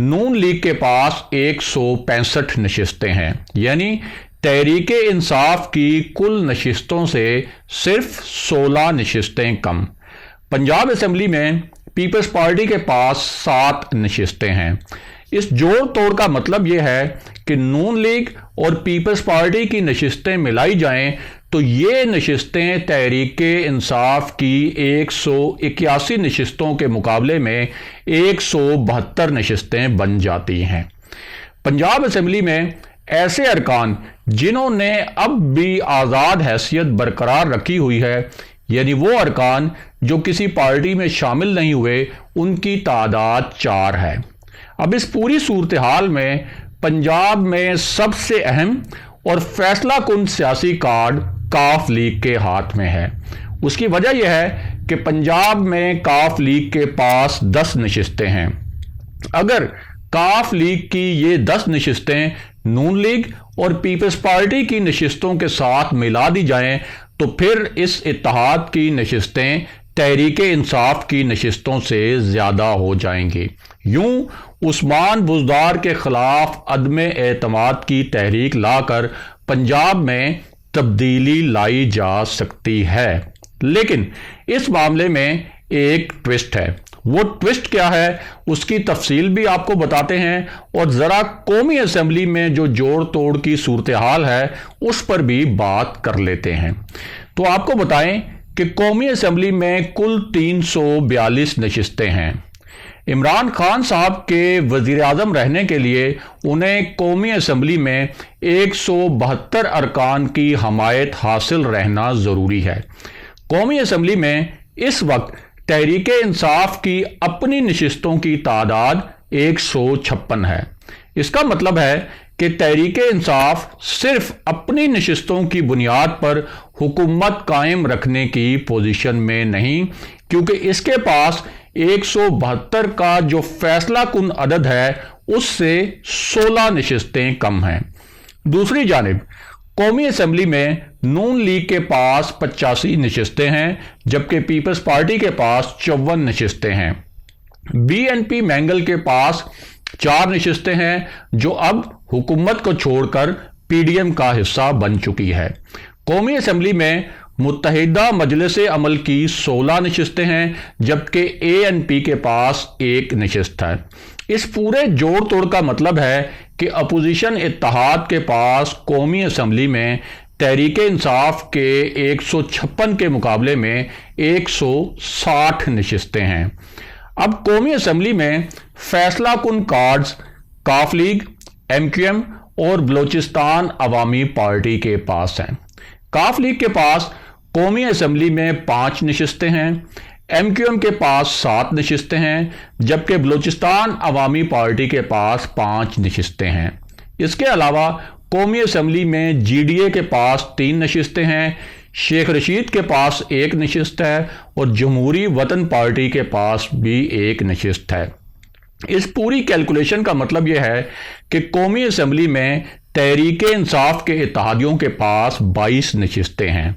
نون league کے پاس 165 نشستیں ہیں، یعنی تحریک انصاف کی کل نشستوں سے صرف 16 نشستیں کم۔ پنجاب اسمبلی میں پیپلز پارٹی کے پاس 7 نشستیں ہیں۔ اس جوڑ توڑ کا مطلب یہ ہے کہ نون لیگ اور پیپلز پارٹی کی نشستیں ملائی جائیں تو یہ نشستیں تحریک انصاف کی 181 نشستوں کے مقابلے میں 172 نشستیں بن جاتی ہیں۔ پنجاب اسمبلی میں ایسے ارکان جنہوں نے اب بھی آزاد حیثیت برقرار رکھی ہوئی ہے، یعنی وہ ارکان جو کسی پارٹی میں شامل نہیں ہوئے، ان کی تعداد 4 ہے۔ اب اس پوری صورتحال میں پنجاب میں سب سے اہم اور فیصلہ کن سیاسی کارڈ کاف لیگ کے ہاتھ میں ہے۔ اس کی وجہ یہ ہے کہ پنجاب میں کاف لیگ کے پاس 10 نشستیں ہیں۔ اگر کاف لیگ کی یہ 10 نشستیں نون لیگ اور پیپلز پارٹی کی نشستوں کے ساتھ ملا دی جائیں تو پھر اس اتحاد کی نشستیں تحریک انصاف کی نشستوں سے زیادہ ہو جائیں گی۔ یوں عثمان بزدار کے خلاف عدم اعتماد کی تحریک لا کر پنجاب میں تبدیلی لائی جا سکتی ہے، لیکن اس معاملے میں ایک ٹوسٹ ہے۔ وہ ٹوسٹ کیا ہے اس کی تفصیل بھی آپ کو بتاتے ہیں، اور ذرا قومی اسمبلی میں جو جوڑ توڑ کی صورتحال ہے اس پر بھی بات کر لیتے ہیں۔ تو آپ کو بتائیں کہ قومی اسمبلی میں کل 342 نشستیں ہیں۔ عمران خان صاحب کے وزیر اعظم رہنے کے لیے انہیں قومی اسمبلی میں 172 ارکان کی حمایت حاصل رہنا ضروری ہے۔ قومی اسمبلی میں اس وقت تحریک انصاف کی اپنی نشستوں کی تعداد 156 ہے۔ اس کا مطلب ہے کہ تحریک انصاف صرف اپنی نشستوں کی بنیاد پر حکومت قائم رکھنے کی پوزیشن میں نہیں، کیونکہ اس کے پاس 172 کا جو فیصلہ کن عدد ہے اس سے 16 نشستیں کم ہیں۔ دوسری جانب قومی اسمبلی میں نون لیگ کے پاس 85 نشستیں ہیں، جبکہ پیپلز پارٹی کے پاس 54 نشستیں ہیں۔ بی این پی مینگل کے پاس 4 نشستیں ہیں جو اب حکومت کو چھوڑ کر پی ڈی ایم کا حصہ بن چکی ہے۔ قومی اسمبلی میں متحدہ مجلس عمل کی 16 نشستیں ہیں، جبکہ اے این پی کے پاس 1 نشست ہے۔ اس پورے جوڑ توڑ کا مطلب ہے کہ اپوزیشن اتحاد کے پاس قومی اسمبلی میں تحریک انصاف کے 156 کے مقابلے میں 160 نشستیں ہیں۔ اب قومی اسمبلی میں فیصلہ کن کارڈز کاف لیگ، ایم کیو ایم اور بلوچستان عوامی پارٹی کے پاس ہیں۔ کاف لیگ کے پاس قومی اسمبلی میں 5 نشستیں ہیں، ایم کیو ایم کے پاس 7 نشستیں ہیں، جبکہ بلوچستان عوامی پارٹی کے پاس 5 نشستیں ہیں۔ اس کے علاوہ قومی اسمبلی میں جی ڈی اے کے پاس 3 نشستیں ہیں، شیخ رشید کے پاس 1 نشست ہے اور جمہوری وطن پارٹی کے پاس بھی 1 نشست ہے۔ اس پوری کیلکولیشن کا مطلب یہ ہے کہ قومی اسمبلی میں تحریک انصاف کے اتحادیوں کے پاس 22 نشستیں ہیں۔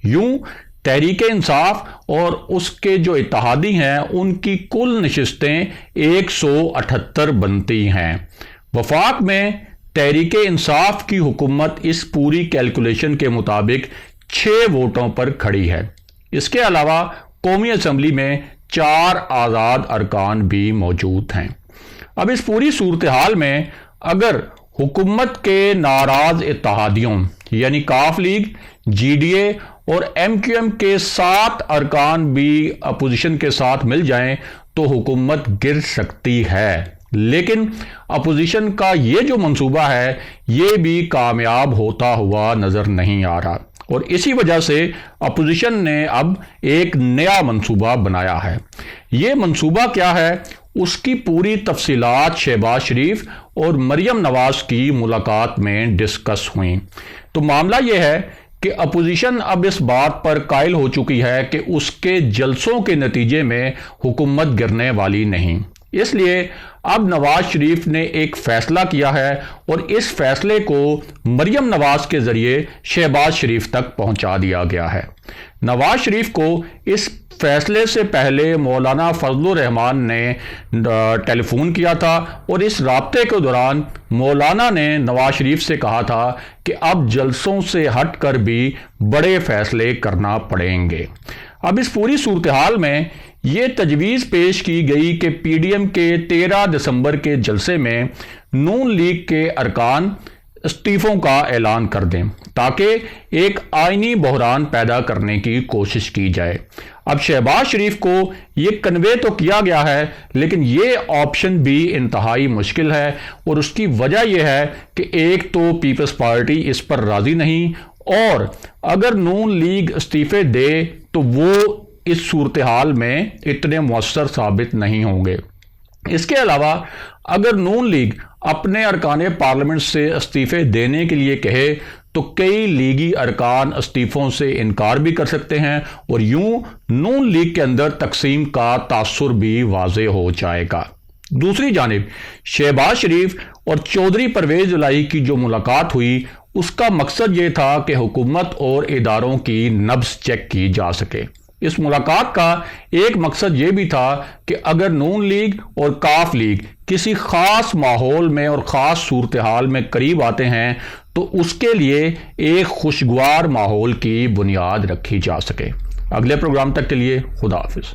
یوں تحریک انصاف اور اس کے جو اتحادی ہیں ان کی کل نشستیں 178 بنتی ہیں۔ وفاق میں تحریک انصاف کی حکومت اس پوری کیلکولیشن کے مطابق 6 ووٹوں پر کھڑی ہے۔ اس کے علاوہ قومی اسمبلی میں 4 آزاد ارکان بھی موجود ہیں۔ اب اس پوری صورتحال میں اگر حکومت کے ناراض اتحادیوں یعنی کاف لیگ، جی ڈی اے اور ایم کیو ایم کے 7 ارکان بھی اپوزیشن کے ساتھ مل جائیں تو حکومت گر سکتی ہے، لیکن اپوزیشن کا یہ جو منصوبہ ہے یہ بھی کامیاب ہوتا ہوا نظر نہیں آ رہا، اور اسی وجہ سے اپوزیشن نے اب ایک نیا منصوبہ بنایا ہے۔ یہ منصوبہ کیا ہے اس کی پوری تفصیلات شہباز شریف اور مریم نواز کی ملاقات میں ڈسکس ہوئیں۔ تو معاملہ یہ ہے کہ اپوزیشن اب اس بات پر قائل ہو چکی ہے کہ اس کے جلسوں کے نتیجے میں حکومت گرنے والی نہیں۔ اس لیے اب نواز شریف نے ایک فیصلہ کیا ہے اور اس فیصلے کو مریم نواز کے ذریعے شہباز شریف تک پہنچا دیا گیا ہے۔ نواز شریف کو اس فیصلے سے پہلے مولانا فضل الرحمان نے ٹیلی فون کیا تھا اور اس رابطے کے دوران مولانا نے نواز شریف سے کہا تھا کہ اب جلسوں سے ہٹ کر بھی بڑے فیصلے کرنا پڑیں گے۔ اب اس پوری صورتحال میں یہ تجویز پیش کی گئی کہ پی ڈی ایم کے 13 دسمبر کے جلسے میں نون لیگ کے ارکان استعفوں کا اعلان کر دیں تاکہ ایک آئینی بحران پیدا کرنے کی کوشش کی جائے۔ اب شہباز شریف کو یہ کنوے تو کیا گیا ہے لیکن یہ آپشن بھی انتہائی مشکل ہے، اور اس کی وجہ یہ ہے کہ ایک تو پیپلز پارٹی اس پر راضی نہیں، اور اگر نون لیگ استعفے دے تو وہ اس صورتحال میں اتنے مؤثر ثابت نہیں ہوں گے۔ اس کے علاوہ اگر نون لیگ اپنے ارکان پارلیمنٹ سے استعفے دینے کے لیے کہے تو کئی لیگی ارکان استعفوں سے انکار بھی کر سکتے ہیں، اور یوں نون لیگ کے اندر تقسیم کا تاثر بھی واضح ہو جائے گا۔ دوسری جانب شہباز شریف اور چودھری پرویز الہی کی جو ملاقات ہوئی اس کا مقصد یہ تھا کہ حکومت اور اداروں کی نبض چیک کی جا سکے۔ اس ملاقات کا ایک مقصد یہ بھی تھا کہ اگر نون لیگ اور کاف لیگ کسی خاص ماحول میں اور خاص صورتحال میں قریب آتے ہیں تو اس کے لیے ایک خوشگوار ماحول کی بنیاد رکھی جا سکے۔ اگلے پروگرام تک کے لیے خدا حافظ۔